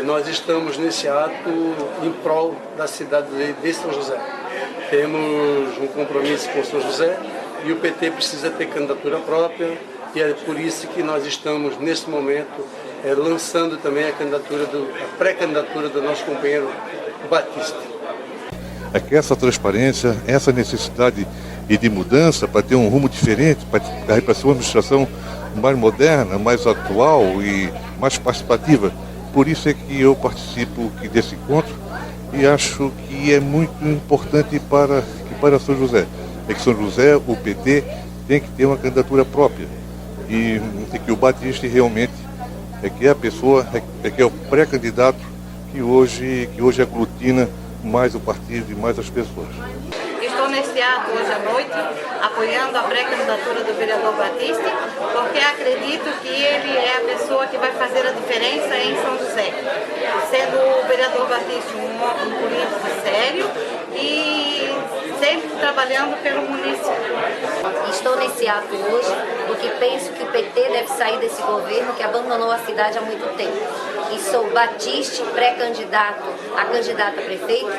nós estamos nesse ato em prol da cidade de São José. Temos um compromisso com São José e o PT precisa ter candidatura própria, e é por isso que nós estamos, nesse momento, lançando também a pré-candidatura do nosso companheiro Batista. É que essa transparência, essa necessidade de mudança para ter um rumo diferente, para ser uma administração mais moderna, mais atual e mais participativa. Por isso é que eu participo desse encontro e acho que é muito importante para São José. É que São José, o PT, tem que ter uma candidatura própria e que o Batista realmente é a pessoa, que é o pré-candidato que hoje aglutina mais o partido e mais as pessoas. Estou nesse ato hoje à noite, apoiando a pré-candidatura do vereador Batista, porque acredito que ele é a pessoa que vai fazer a diferença em São José. Sendo o vereador Batista um político sério e sempre trabalhando pelo município. Estou nesse ato hoje porque penso que o PT deve sair desse governo que abandonou a cidade há muito tempo. E sou Batista, pré-candidato a candidato a prefeito,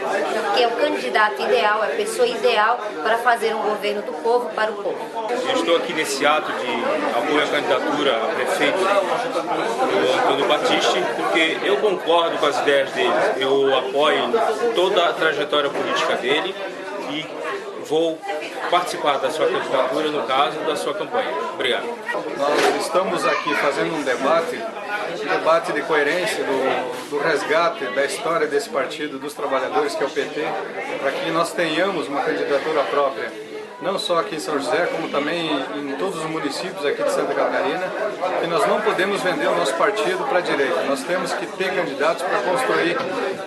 que é o candidato ideal, é a pessoa ideal para fazer um governo do povo para o povo. Eu estou aqui nesse ato de apoio à candidatura a prefeito do Antônio Batista, porque eu concordo com as ideias dele, eu apoio toda a trajetória política dele e vou participar da sua candidatura, no caso, da sua campanha. Obrigado. Nós estamos aqui fazendo um debate de coerência do resgate da história desse partido, dos trabalhadores, que é o PT, para que nós tenhamos uma candidatura própria, não só aqui em São José, como também em todos os municípios aqui de Santa Catarina, que nós não podemos vender o nosso partido para a direita. Nós temos que ter candidatos para construir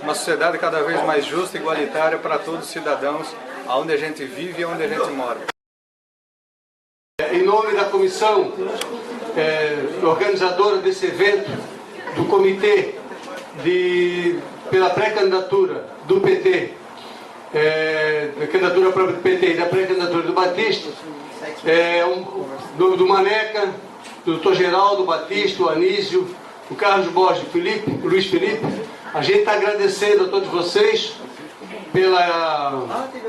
uma sociedade cada vez mais justa e igualitária para todos os cidadãos, onde a gente vive e onde a gente mora. Em nome da comissão organizadora desse evento, do comitê pela pré-candidatura do PT, da candidatura própria do PT e da pré-candidatura do Batista, do Maneca, do Dr. Geraldo, Batista, o Anísio, o Carlos Borges, o Luiz Felipe, a gente está agradecendo a todos vocês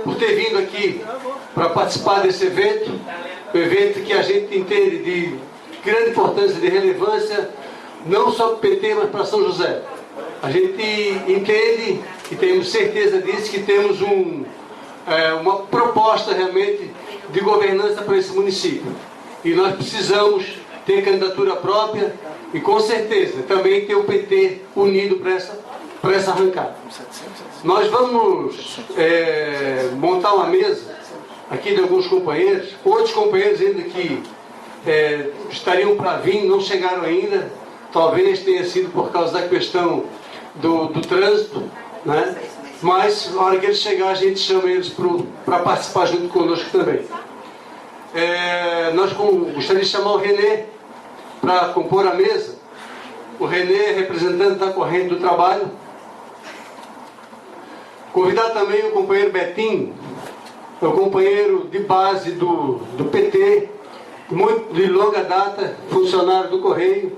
por ter vindo aqui para participar desse evento, um evento que a gente entende de grande importância, de relevância, não só para o PT, mas para São José. A gente entende e temos certeza disso, que temos uma proposta realmente de governança para esse município. E nós precisamos ter candidatura própria e, com certeza, também ter o PT unido para essa arrancada. Nós vamos montar uma mesa aqui de alguns companheiros, outros companheiros ainda que estariam para vir, não chegaram ainda, talvez tenha sido por causa da questão do trânsito, né? Mas na hora que eles chegarem a gente chama eles para participar junto conosco também. Nós gostaríamos de chamar o Renê para compor a mesa. O Renê é representante da corrente do trabalho. Convidar também o companheiro Betinho, é o companheiro de base do PT, muito de longa data, funcionário do Correio.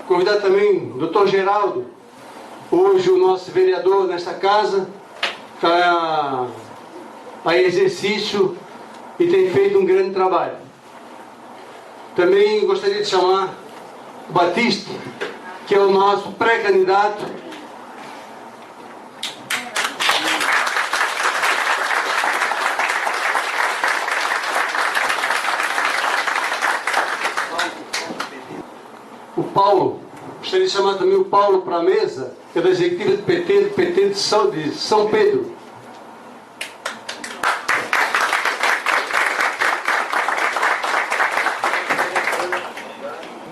Convidar também o Dr. Geraldo, hoje o nosso vereador nesta casa, está em exercício e tem feito um grande trabalho. Também gostaria de chamar o Batista, que é o nosso pré-candidato. O Paulo, gostaria de chamar também o Paulo para a mesa, que é da executiva do PT de São Pedro.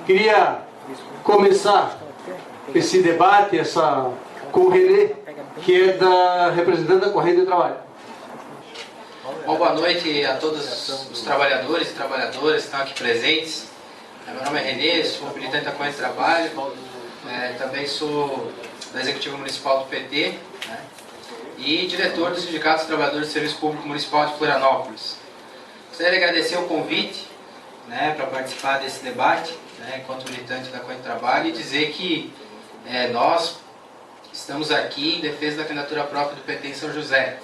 Queria começar esse debate com o Renê, que é representante da Corrente do Trabalho. Bom, boa noite a todos os trabalhadores e trabalhadoras que estão aqui presentes. Meu nome é Renê, sou militante da Corrente do Trabalho, também sou da Executiva Municipal do PT, né, e diretor do Sindicato dos Trabalhadores do Serviço Público Municipal de Florianópolis. Gostaria de agradecer o convite, né, para participar desse debate né, enquanto militante da Corrente do Trabalho, e dizer que nós estamos aqui em defesa da candidatura própria do PT em São José.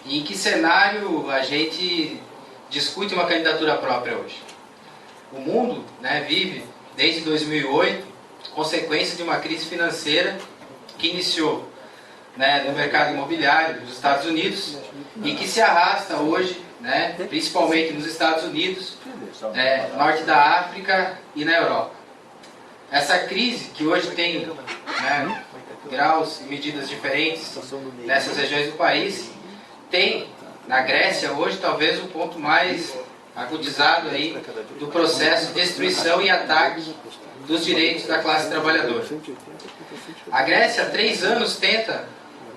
E em que cenário a gente discute uma candidatura própria hoje? O mundo, né, vive, desde 2008, consequência de uma crise financeira que iniciou, né, no mercado imobiliário dos Estados Unidos e que se arrasta hoje, né, principalmente nos Estados Unidos, norte da África e na Europa. Essa crise, que hoje tem, né, graus e medidas diferentes nessas regiões do país, tem na Grécia hoje talvez o ponto mais agudizado aí do processo de destruição e ataque dos direitos da classe trabalhadora. A Grécia há 3 anos tenta,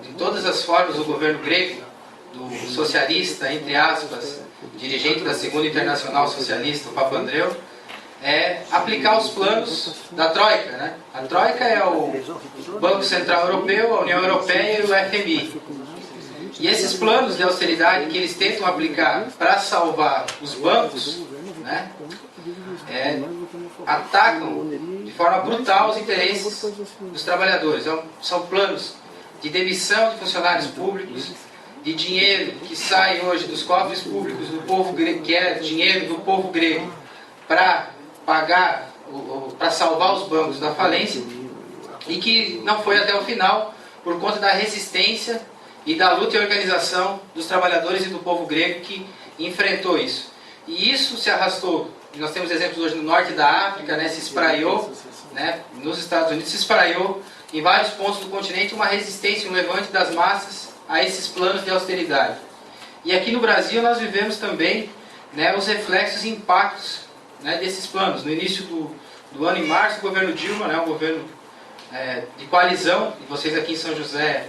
de todas as formas, o governo grego, do socialista, entre aspas, dirigente da Segunda Internacional Socialista, o Papandreou, aplicar os planos da Troika, né? A Troika é o Banco Central Europeu, a União Europeia e o FMI. E esses planos de austeridade que eles tentam aplicar para salvar os bancos, né, atacam de forma brutal os interesses dos trabalhadores. São planos de demissão de funcionários públicos, de dinheiro que sai hoje dos cofres públicos do povo grego, que é dinheiro do povo grego, para pagar, para salvar os bancos da falência, e que não foi até o final por conta da resistência e da luta e organização dos trabalhadores e do povo grego que enfrentou isso. E isso se arrastou, nós temos exemplos hoje no norte da África, né, se espraiou, né, nos Estados Unidos, se espraiou em vários pontos do continente uma resistência, um levante das massas a esses planos de austeridade. E aqui no Brasil nós vivemos também, né, os reflexos e impactos, né, desses planos. No início do ano, em março, o governo Dilma, né, um governo de coalizão, e vocês aqui em São José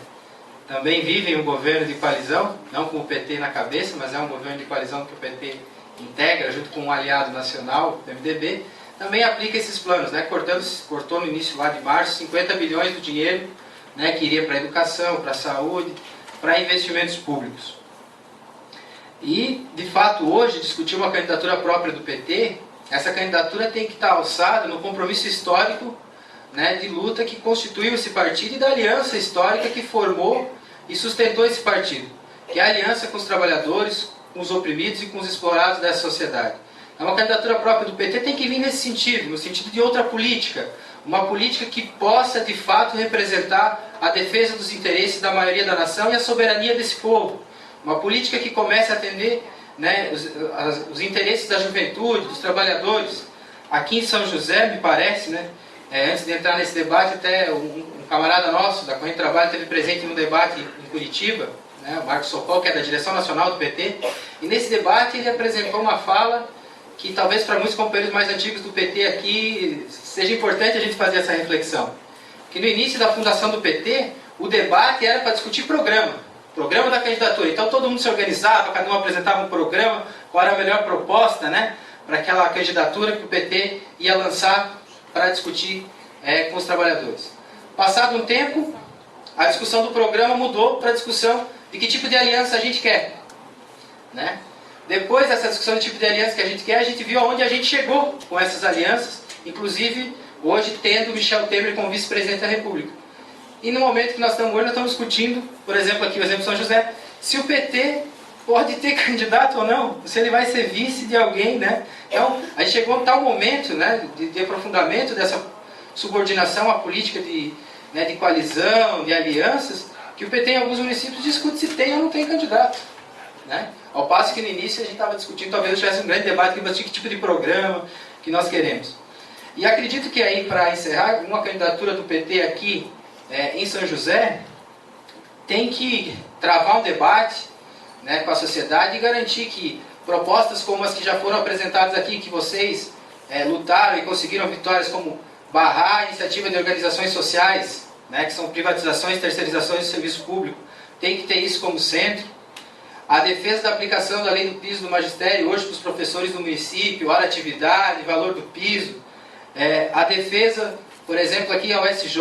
também vivem um governo de coalizão, não com o PT na cabeça, mas é um governo de coalizão que o PT integra junto com um aliado nacional, o MDB, também aplica esses planos, né, cortou no início lá de março 50 bilhões do dinheiro, né, que iria para a educação, para a saúde, para investimentos públicos. E, de fato, hoje, discutir uma candidatura própria do PT, essa candidatura tem que estar alçada no compromisso histórico, né, de luta que constituiu esse partido e da aliança histórica que formou e sustentou esse partido, que é a aliança com os trabalhadores, com os oprimidos e com os explorados dessa sociedade. Uma candidatura própria do PT tem que vir nesse sentido, no sentido de outra política, uma política que possa, de fato, representar a defesa dos interesses da maioria da nação e a soberania desse povo. Uma política que comece a atender, né, os interesses da juventude, dos trabalhadores. Aqui em São José, me parece, né, antes de entrar nesse debate, até um camarada nosso da Corrente do Trabalho esteve presente no debate em Curitiba, né, o Marcos Socol, que é da direção nacional do PT, e nesse debate ele apresentou uma fala que talvez para muitos companheiros mais antigos do PT aqui seja importante a gente fazer essa reflexão. Que no início da fundação do PT, o debate era para discutir programa da candidatura. Então todo mundo se organizava, cada um apresentava um programa, qual era a melhor proposta, né, para aquela candidatura que o PT ia lançar para discutir com os trabalhadores. Passado um tempo, a discussão do programa mudou para a discussão de que tipo de aliança a gente quer, né? Depois dessa discussão do tipo de aliança que a gente quer, a gente viu aonde a gente chegou com essas alianças, inclusive hoje tendo Michel Temer como vice-presidente da República. E no momento que nós estamos hoje, nós estamos discutindo, por exemplo, aqui o exemplo de São José, se o PT pode ter candidato ou não, se ele vai ser vice de alguém, né? Então, a gente chegou a um tal momento, né, de aprofundamento dessa subordinação à política de coalizão, de alianças, que o PT em alguns municípios discute se tem ou não tem candidato, né? Ao passo que no início a gente estava discutindo, talvez tivesse um grande debate que tipo de programa que nós queremos. E acredito que aí, para encerrar, uma candidatura do PT aqui em São José tem que travar um debate, né, com a sociedade e garantir que propostas como as que já foram apresentadas aqui, que vocês lutaram e conseguiram vitórias, como barrar a iniciativa de organizações sociais, né, que são privatizações e terceirizações do serviço público, tem que ter isso como centro. A defesa da aplicação da lei do piso do magistério hoje para os professores do município, hora atividade, valor do piso. A defesa, por exemplo, aqui a USJ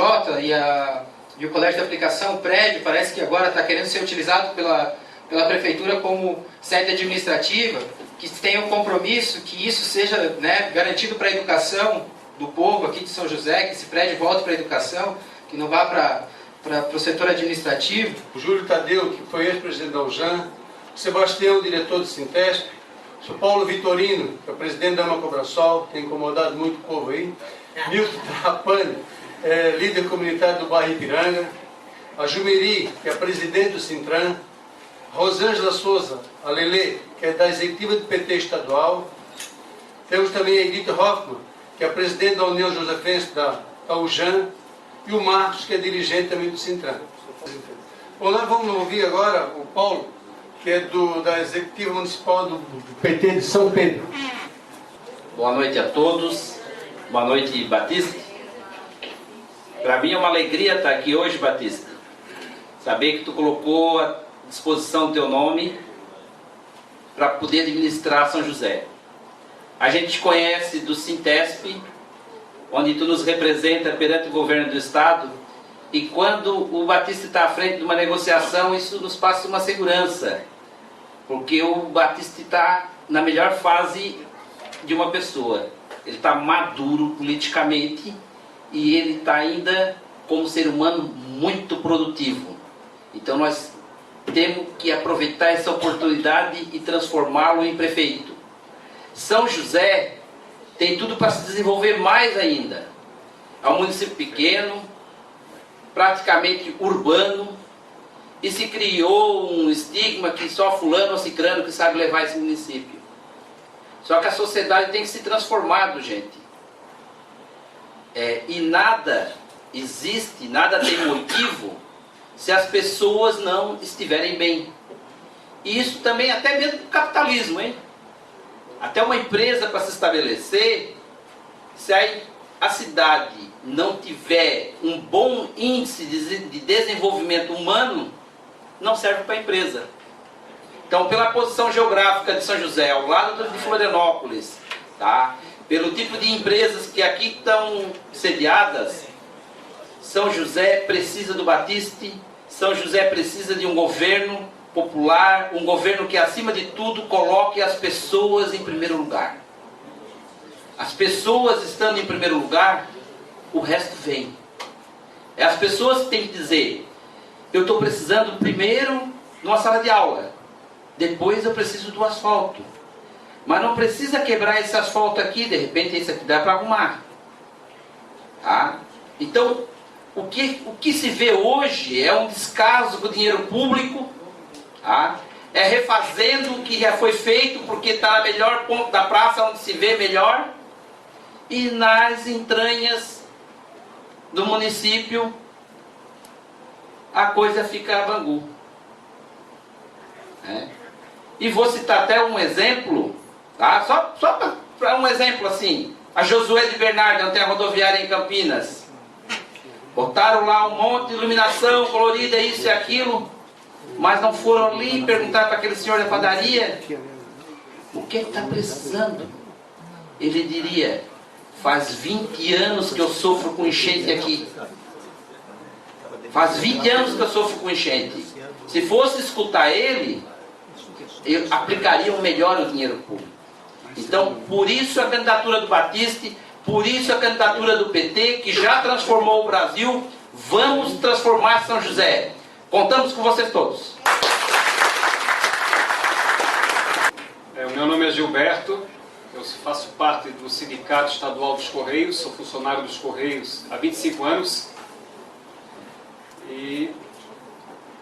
e o Colégio de Aplicação, o prédio, parece que agora está querendo ser utilizado pela Prefeitura como sede administrativa, que tenha um compromisso, que isso seja, né, garantido para a educação do povo aqui de São José, que esse prédio volte para a educação, que não vá para o setor administrativo. O Júlio Tadeu, que foi ex-presidente da UJAN, o Sebastião, diretor do Sintesp, o Sr. Paulo Vitorino, que é o presidente da Amacobrasol, tem incomodado muito o povo aí, Milton Trapani, líder comunitário do bairro Ipiranga, a Jumeri, que é a presidente do Sintran, Rosângela Souza, a Lelê, que é da executiva do PT estadual. Temos também a Edith Hoffmann, que é a presidente da União Josefense da UJAN, e o Marcos, que é dirigente também do Sintran. Bom, nós vamos ouvir agora o Paulo, que é da executiva municipal do PT de São Pedro. Boa noite a todos. Boa noite, Batista. Para mim é uma alegria estar aqui hoje, Batista. Saber que tu colocou à disposição o teu nome para poder administrar São José. A gente te conhece do Sintesp, onde tu nos representa perante o governo do Estado, e quando o Batista está à frente de uma negociação, isso nos passa uma segurança, porque o Batista está na melhor fase de uma pessoa. Ele está maduro politicamente e ele está ainda como ser humano muito produtivo. Então nós temos que aproveitar essa oportunidade e transformá-lo em prefeito. São José tem tudo para se desenvolver mais ainda. É um município pequeno, praticamente urbano, e se criou um estigma que só fulano ou cicrano que sabe levar esse município. Só que a sociedade tem que se transformar, gente. E nada existe, nada tem motivo se as pessoas não estiverem bem. E isso também até dentro do capitalismo, hein? Até uma empresa para se estabelecer, se a cidade não tiver um bom índice de desenvolvimento humano, não serve para a empresa. Então, pela posição geográfica de São José, ao lado de Florianópolis, tá? Pelo tipo de empresas que aqui estão sediadas, São José precisa do Batiste, São José precisa de um governo popular, um governo que, acima de tudo, coloque as pessoas em primeiro lugar. As pessoas estando em primeiro lugar, o resto vem. É as pessoas que têm que dizer: eu estou precisando primeiro de uma sala de aula, depois eu preciso do asfalto. Mas não precisa quebrar esse asfalto aqui, de repente esse aqui dá para arrumar. Tá? Então, o que se vê hoje é um descaso com o dinheiro público, tá? É refazendo o que já foi feito, porque está no melhor ponto da praça, onde se vê melhor, e nas entranhas do município a coisa fica a bangu. E vou citar até um exemplo, tá? Só para um exemplo assim, a Josué de Bernardo, onde tem a rodoviária em Campinas. Botaram lá um monte de iluminação colorida, isso e aquilo, mas não foram ali perguntar para aquele senhor da padaria o que está precisando. Ele diria: faz 20 anos que eu sofro com enchente aqui. Faz 20 anos que eu sofro com enchente. Se fosse escutar ele aplicariam melhor o dinheiro público. Então, por isso a candidatura do Batiste, por isso a candidatura do PT, que já transformou o Brasil. Vamos transformar São José. Contamos com vocês todos. O meu nome é Gilberto, eu faço parte do Sindicato Estadual dos Correios, sou funcionário dos Correios há 25 anos. E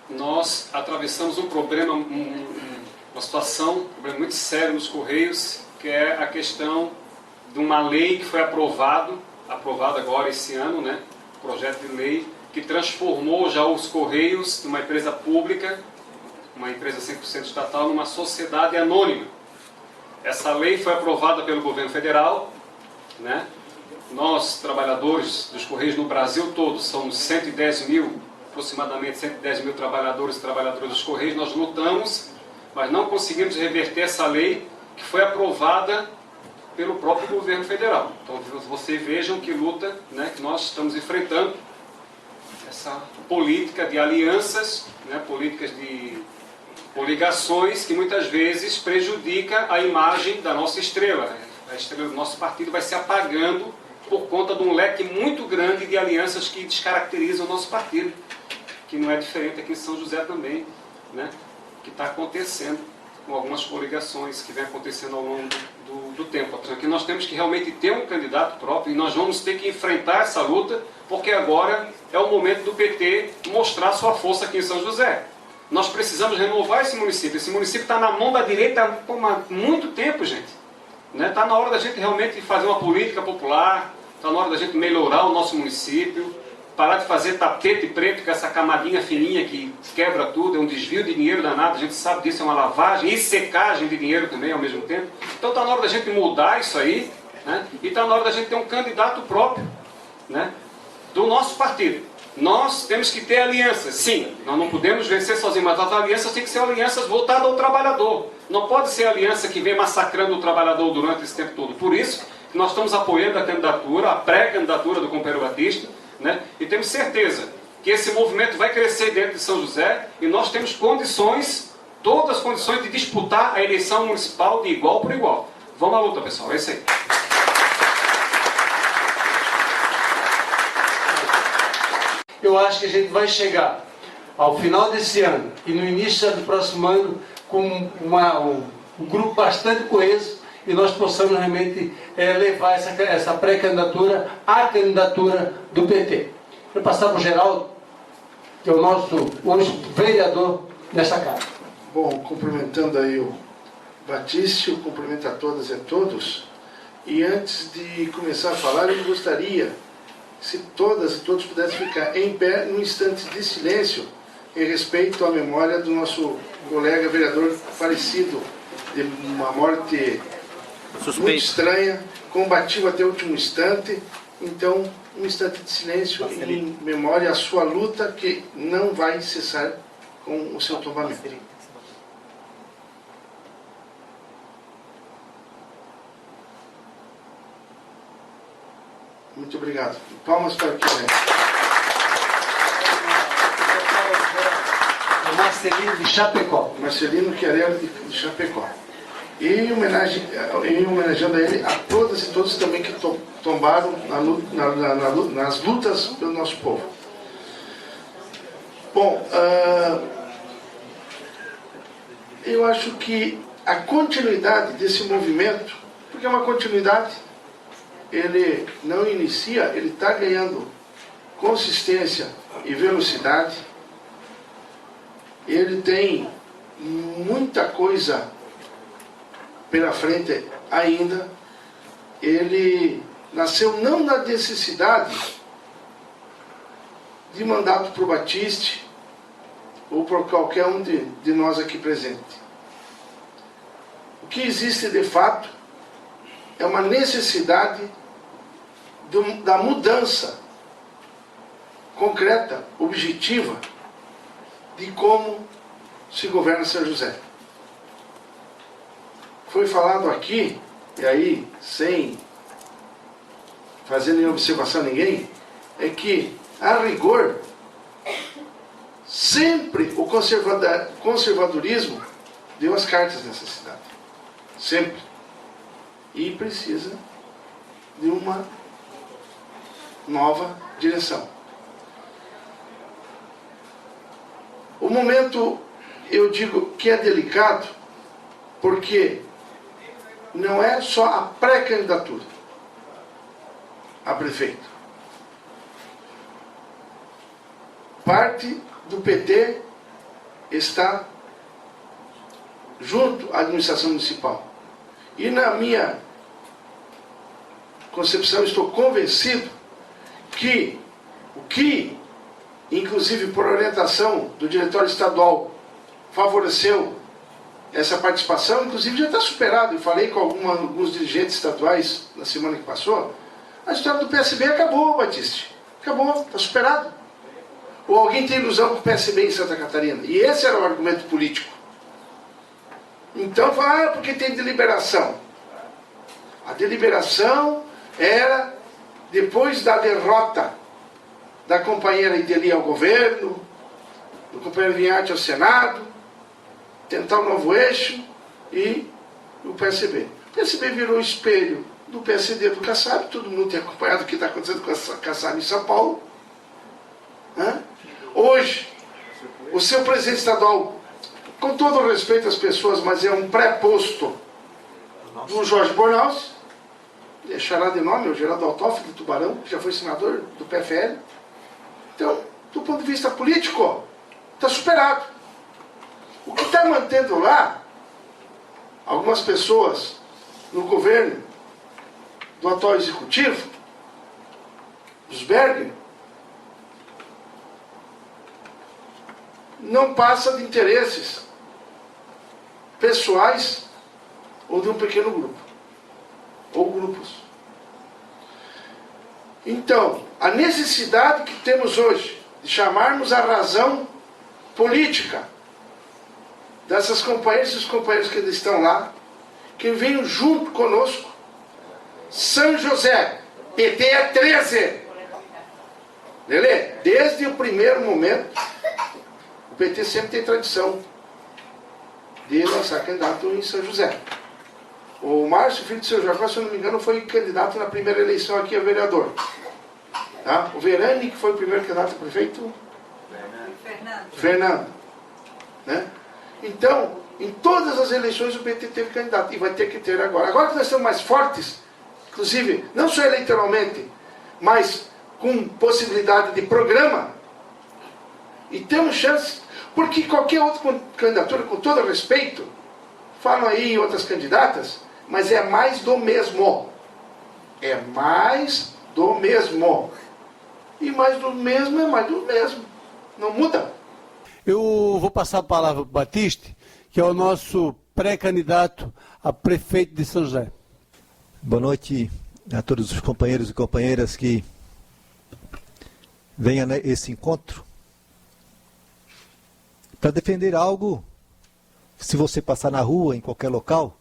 nós atravessamos um problema, uma situação, um problema muito sério nos Correios, que é a questão de uma lei que foi aprovada agora esse ano, né? Projeto de lei que transformou já os Correios de uma empresa pública, uma empresa 100% estatal, numa sociedade anônima. Essa lei foi aprovada pelo governo federal, né? Nós, trabalhadores dos Correios no Brasil todo, somos 110 mil, aproximadamente 110 mil trabalhadores e trabalhadoras dos Correios, nós lutamos, mas não conseguimos reverter essa lei que foi aprovada pelo próprio governo federal. Então vocês vejam que luta, né, que nós estamos enfrentando, essa política de alianças, né, políticas de coligações que muitas vezes prejudica a imagem da nossa estrela. A estrela do nosso partido vai se apagando por conta de um leque muito grande de alianças que descaracterizam o nosso partido, que não é diferente aqui em São José também, né? Que está acontecendo com algumas coligações que vem acontecendo ao longo do tempo. Aqui nós temos que realmente ter um candidato próprio e nós vamos ter que enfrentar essa luta, porque agora é o momento do PT mostrar sua força aqui em São José. Nós precisamos renovar esse município. Esse município está na mão da direita há muito tempo, gente. Está na hora da gente realmente fazer uma política popular, está na hora da gente melhorar o nosso município, parar de fazer tapete preto com essa camadinha fininha que quebra tudo, é um desvio de dinheiro danado, a gente sabe disso, é uma lavagem e secagem de dinheiro também ao mesmo tempo. Então está na hora da gente mudar isso aí, né? E está na hora da gente ter um candidato próprio, né? Do nosso partido. Nós temos que ter alianças, sim, nós não podemos vencer sozinhos, mas as alianças têm que ser alianças voltadas ao trabalhador. Não pode ser aliança que vem massacrando o trabalhador durante esse tempo todo. Por isso, nós estamos apoiando a candidatura, a pré-candidatura do Companheiro Batista, né? E temos certeza que esse movimento vai crescer dentro de São José e nós temos condições, todas as condições de disputar a eleição municipal de igual por igual. Vamos à luta, pessoal, é isso aí. Eu acho que a gente vai chegar ao final desse ano e no início do próximo ano com um grupo bastante coeso e nós possamos realmente levar essa pré-candidatura à candidatura do PT. Vou passar para o Geraldo, que é o nosso hoje vereador nessa casa. Bom, cumprimentando aí o Batista, eu cumprimento a todas e a todos. E antes de começar a falar, eu gostaria, se todas e todos pudessem ficar em pé num instante de silêncio em respeito à memória do nosso colega vereador falecido de uma morte muito estranha, combativo até o último instante. Então, um instante de silêncio em memória à sua luta que não vai cessar com o seu tombamento. Muito obrigado. Palmas para o que vem. Marcelino de Chapecó. Marcelino Chiarelli de Chapecó. E homenageando a ele a todas e todos também que tombaram nas lutas pelo nosso povo. Bom, eu acho que a continuidade desse movimento, porque é uma continuidade, ele não inicia, ele está ganhando consistência e velocidade. Ele tem muita coisa pela frente ainda. Ele nasceu não na necessidade de mandato para o Batiste ou por qualquer um de nós aqui presente. O que existe de fato é uma necessidade da mudança concreta, objetiva, de como se governa São José. Foi falado aqui, e aí, sem fazer nenhuma observação a ninguém, é que, a rigor, sempre o conservadorismo deu as cartas nessa cidade. Sempre. E precisa de uma nova direção. O momento, eu digo que é delicado, porque não é só a pré-candidatura a prefeito. Parte do PT está junto à administração municipal. E na minha concepção, estou convencido que o que, inclusive por orientação do diretório estadual, favoreceu essa participação, inclusive já está superado. Eu falei com alguns dirigentes estaduais na semana que passou. A história do PSB acabou, Batiste. Acabou, está superado. Ou alguém tem ilusão com o PSB em Santa Catarina. E esse era o argumento político. Então, porque tem deliberação. A deliberação era depois da derrota da companheira Ideli ao governo, do companheiro Vinhati ao Senado, tentar um novo eixo e o PSB. O PSB virou espelho do PSD do Kassab, todo mundo tem acompanhado o que está acontecendo com a Kassab em São Paulo. Hoje, o seu presidente estadual, com todo o respeito às pessoas, mas é um pré-posto do Jorge Bornaus, deixará de nome, o Geraldo Altoff, do Tubarão, que já foi senador do PFL. Então, do ponto de vista político, está superado. O que está mantendo lá, algumas pessoas no governo do atual executivo, dos Berger, não passa de interesses pessoais ou de um pequeno grupo, ou grupos. Então, a necessidade que temos hoje de chamarmos a razão política dessas companheiras e dos companheiros que ainda estão lá, que venham junto conosco. São José, PT é 13. Lelê, desde o primeiro momento, o PT sempre tem tradição de lançar candidato em São José. O Márcio, filho do seu Jacó, se eu não me engano, foi candidato na primeira eleição aqui a vereador. Tá? O Verani, que foi o primeiro candidato a prefeito? Fernando. Né? Então, em todas as eleições o PT teve candidato, e vai ter que ter agora. Agora que nós estamos mais fortes, inclusive, não só eleitoralmente, mas com possibilidade de programa, e temos chance, porque qualquer outra candidatura, com todo respeito, falam aí outras candidatas, mas é mais do mesmo. É mais do mesmo. E mais do mesmo é mais do mesmo. Não muda. Eu vou passar a palavra para o Batiste, que é o nosso pré-candidato a prefeito de São José. Boa noite a todos os companheiros e companheiras que venham a esse encontro para defender algo. Se você passar na rua, em qualquer local,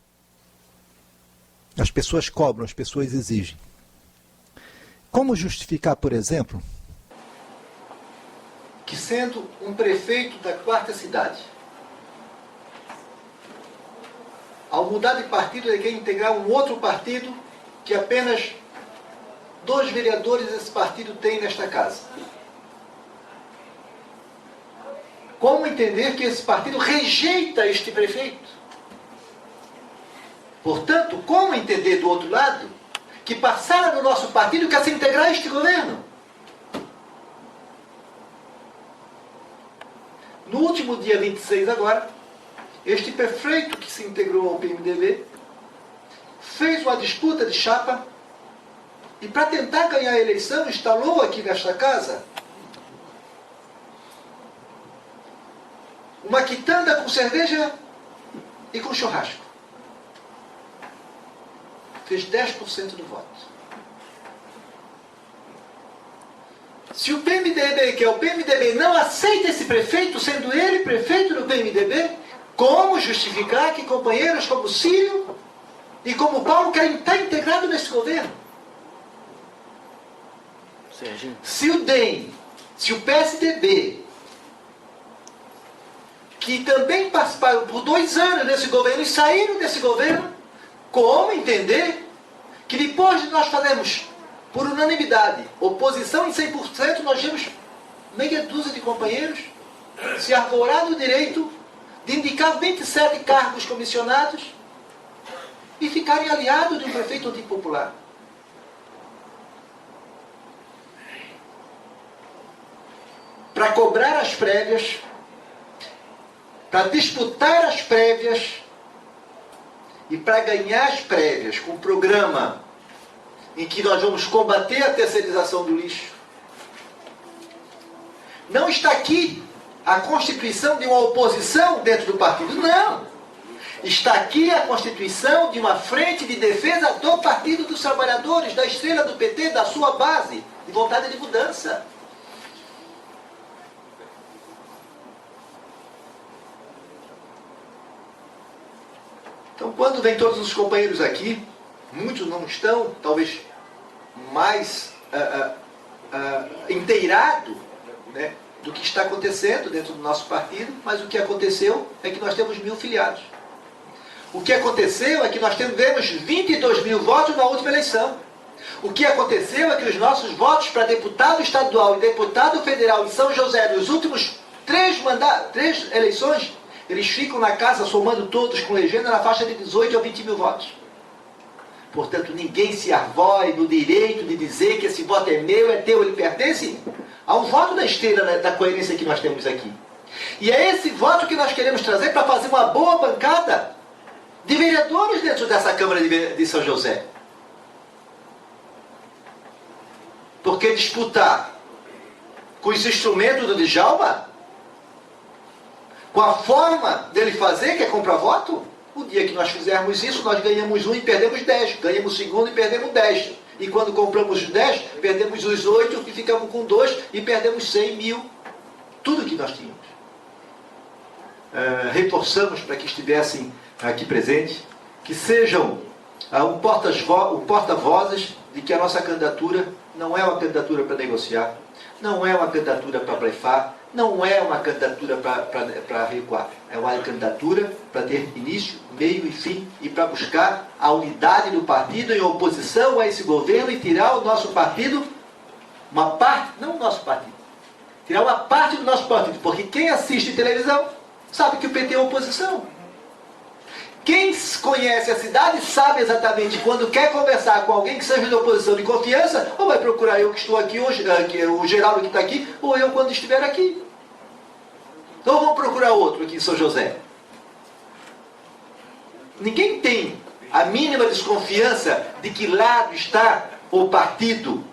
as pessoas cobram, as pessoas exigem. Como justificar, por exemplo, que sendo um prefeito da quarta cidade, ao mudar de partido, ele quer integrar um outro partido que apenas 2 vereadores desse partido tem nesta casa? Como entender que esse partido rejeita este prefeito? Portanto, como entender do outro lado que passaram no nosso partido e quer se integrar a este governo? No último dia 26 agora, este prefeito que se integrou ao PMDB fez uma disputa de chapa e, para tentar ganhar a eleição, instalou aqui nesta casa uma quitanda com cerveja e com churrasco. Fez 10% do voto. Se o PMDB, que é o PMDB, não aceita esse prefeito, sendo ele prefeito do PMDB, como justificar que companheiros como Cílio e como Paulo querem estar integrados nesse governo? Se o DEM, se o PSDB, que também participaram por 2 anos desse governo e saíram desse governo, como entender que depois de nós fazermos, por unanimidade, oposição em 100%, nós temos meia dúzia de companheiros se arvorar do direito de indicar 27 cargos comissionados e ficarem aliados de um prefeito antipopular? Para cobrar as prévias, para disputar as prévias e para ganhar as prévias com um programa em que nós vamos combater a terceirização do lixo. Não está aqui a constituição de uma oposição dentro do partido, não. Está aqui a constituição de uma frente de defesa do Partido dos Trabalhadores, da estrela do PT, da sua base, de vontade de mudança. Então, quando vem todos os companheiros aqui, muitos não estão, talvez mais inteirado, né, do que está acontecendo dentro do nosso partido, mas o que aconteceu é que nós temos 1000 filiados. O que aconteceu é que nós tivemos 22 mil votos na última eleição. O que aconteceu é que os nossos votos para deputado estadual e deputado federal em São José, nos últimos 3 eleições, eles ficam na casa, somando todos com legenda, na faixa de 18 a 20 mil votos. Portanto, ninguém se arvoe do direito de dizer que esse voto é meu, é teu, ele pertence ao voto da esteira, da coerência que nós temos aqui. E é esse voto que nós queremos trazer para fazer uma boa bancada de vereadores dentro dessa Câmara de São José. Porque disputar com os instrumentos do Djalma, com a forma dele fazer, que é comprar voto, o dia que nós fizermos isso, nós ganhamos 1 e perdemos 10. Ganhamos o segundo e perdemos 10. E quando compramos os 10, perdemos os 8 e ficamos com 2 e perdemos 100 mil. Tudo que nós tínhamos. Reforçamos para que estivessem aqui presentes, que sejam um porta-vozes de que a nossa candidatura não é uma candidatura para negociar, não é uma candidatura para blefar, não é uma candidatura para recuar. É uma candidatura para ter início, meio e fim e para buscar a unidade do partido em oposição a esse governo e tirar o nosso partido, uma parte, não o nosso partido, tirar uma parte do nosso partido, porque quem assiste televisão sabe que o PT é oposição. Quem conhece a cidade sabe exatamente quando quer conversar com alguém que seja de oposição de confiança, ou vai procurar eu que estou aqui hoje, o Geraldo que está aqui, ou eu quando estiver aqui. Ou vão procurar outro aqui em São José. Ninguém tem a mínima desconfiança de que lado está o partido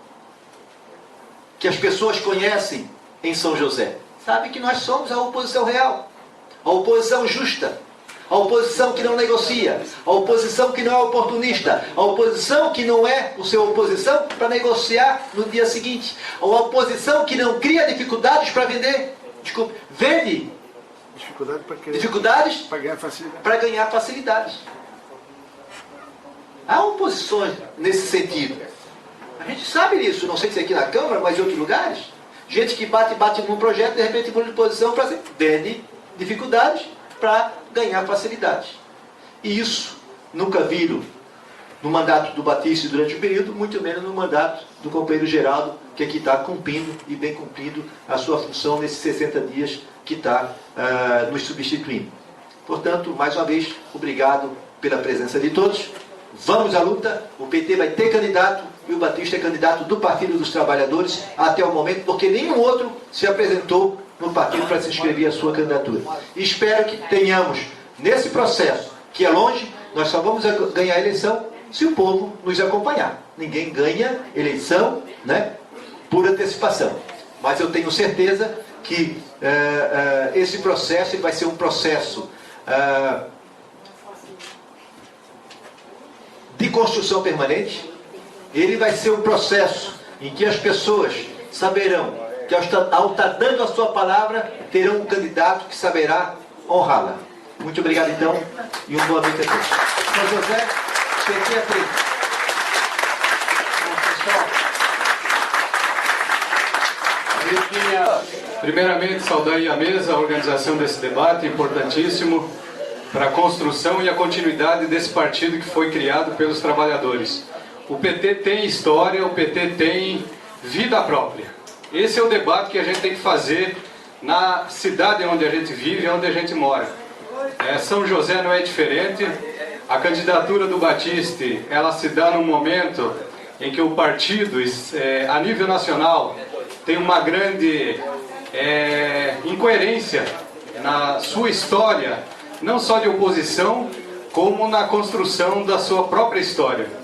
que as pessoas conhecem em São José. Sabe que nós somos a oposição real, a oposição justa, a oposição que não negocia, a oposição que não é oportunista, a oposição que não é o seu oposição para negociar no dia seguinte, a oposição que não cria dificuldades para vender, vende dificuldades para ganhar facilidades. Há oposições nesse sentido. A gente sabe disso, não sei se aqui na Câmara, mas em outros lugares. Gente que bate num projeto, de repente muda de posição para vende dificuldades para ganhar facilidades. E isso nunca viram no mandato do Batista durante o período, muito menos no mandato do companheiro Geraldo, que aqui está cumprindo e bem cumprindo a sua função nesses 60 dias que está nos substituindo. Portanto, mais uma vez, obrigado pela presença de todos. Vamos à luta, o PT vai ter candidato e o Batista é candidato do Partido dos Trabalhadores até o momento, porque nenhum outro se apresentou no partido para se inscrever a sua candidatura. E espero que tenhamos, nesse processo, que é longe, nós só vamos ganhar a eleição se o povo nos acompanhar. Ninguém ganha eleição, né, por antecipação. Mas eu tenho certeza que esse processo vai ser um processo de construção permanente. Ele vai ser um processo em que as pessoas saberão que ao estar dando a sua palavra, terão um candidato que saberá honrá-la. Muito obrigado, então, e uma boa noite a todos. São José, PT à frente. Primeiramente, saudar aí a mesa, a organização desse debate importantíssimo para a construção e a continuidade desse partido que foi criado pelos trabalhadores. O PT tem história, o PT tem vida própria. Esse é o debate que a gente tem que fazer na cidade onde a gente vive, onde a gente mora. São José não é diferente. A candidatura do Batista, ela se dá num momento em que o partido, a nível nacional, tem uma grande incoerência na sua história, não só de oposição, como na construção da sua própria história.